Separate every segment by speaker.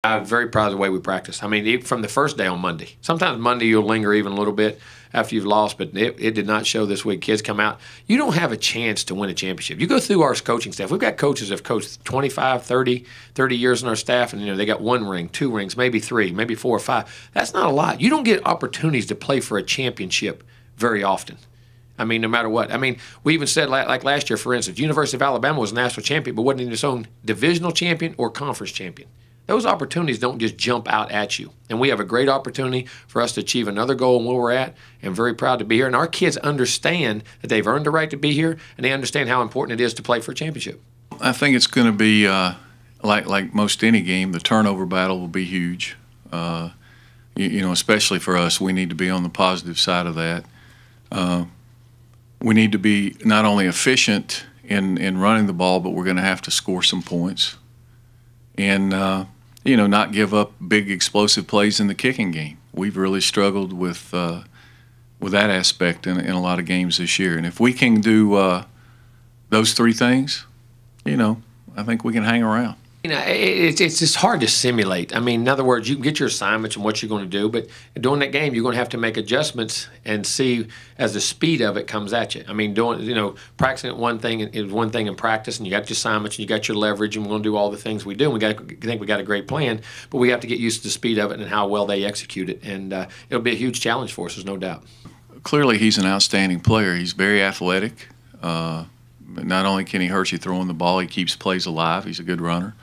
Speaker 1: I'm very proud of the way we practice. I mean, from the first day on Monday. Sometimes Monday you'll linger even a little bit after you've lost, but it did not show this week. Kids come out. You don't have a chance to win a championship. You go through our coaching staff. We've got coaches that have coached 25, 30 years in our staff, and they got 1 ring, 2 rings, maybe 3, maybe 4 or 5. That's not a lot. You don't get opportunities to play for a championship very often. I mean, no matter what. I mean, we even said, like last year, for instance, University of Alabama was a national champion, but wasn't in its own divisional champion or conference champion. Those opportunities don't just jump out at you. And we have a great opportunity for us to achieve another goal in where we're at, and very proud to be here. And our kids understand that they've earned the right to be here, and they understand how important it is to play for a championship.
Speaker 2: I think it's going to be, like most any game, the turnover battle will be huge. Especially for us, we need to be on the positive side of that. We need to be not only efficient in running the ball, but we're going to have to score some points. And not give up big explosive plays in the kicking game. We've really struggled with that aspect in a lot of games this year. And if we can do those 3 things, I think we can hang around.
Speaker 1: It's just hard to simulate. I mean, in other words, you can get your assignments and what you're going to do, but during that game, you're going to have to make adjustments and see as the speed of it comes at you. I mean, practicing at one thing is one thing in practice, and you got your assignments, and you got your leverage, and we're going to do all the things we do. And we got a great plan, but we have to get used to the speed of it and how well they execute it. And it'll be a huge challenge for us, there's no doubt.
Speaker 2: Clearly, he's an outstanding player. He's very athletic. Not only can he hurt you throwing the ball, he keeps plays alive. He's a good runner.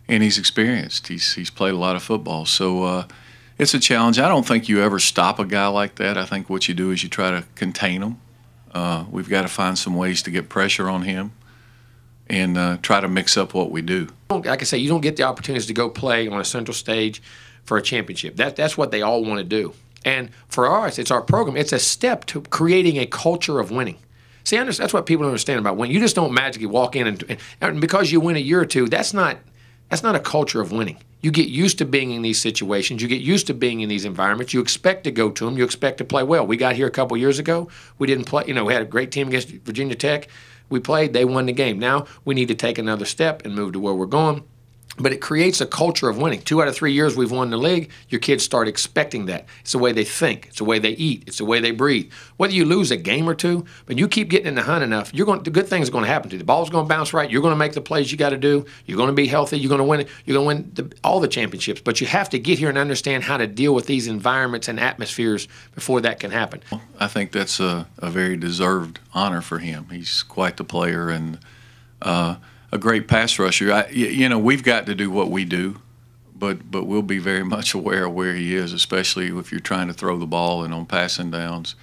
Speaker 2: And he's experienced. He's played a lot of football. So it's a challenge. I don't think you ever stop a guy like that. I think what you do is you try to contain him. We've got to find some ways to get pressure on him and try to mix up what we do.
Speaker 1: Like I say, you don't get the opportunities to go play on a central stage for a championship. That's what they all want to do. And for us, it's our program. It's a step to creating a culture of winning. See, that's what people don't understand about winning. You just don't magically walk in and because you win a year or two, that's not a culture of winning. You get used to being in these situations. You get used to being in these environments. You expect to go to them. You expect to play well. We got here a couple years ago. We didn't play. We had a great team against Virginia Tech. We played. They won the game. Now we need to take another step and move to where we're going. But it creates a culture of winning. 2 out of 3 years we've won the league, your kids start expecting that. It's the way they think. It's the way they eat. It's the way they breathe. Whether you lose a game or 2, but you keep getting in the hunt enough, the good things are going to happen to you. The ball's going to bounce right. You're going to make the plays you got to do. You're going to be healthy. You're going to win it. You're going to win all the championships. But you have to get here and understand how to deal with these environments and atmospheres before that can happen.
Speaker 2: I think that's a very deserved honor for him. He's quite the player and a great pass rusher. We've got to do what we do, but we'll be very much aware of where he is, especially if you're trying to throw the ball and on passing downs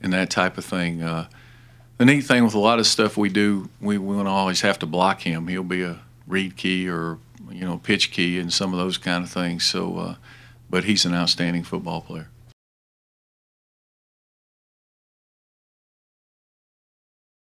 Speaker 2: and that type of thing. The neat thing with a lot of stuff we do, we won't always have to block him. He'll be a read key or pitch key and some of those kind of things. So, but he's an outstanding football player.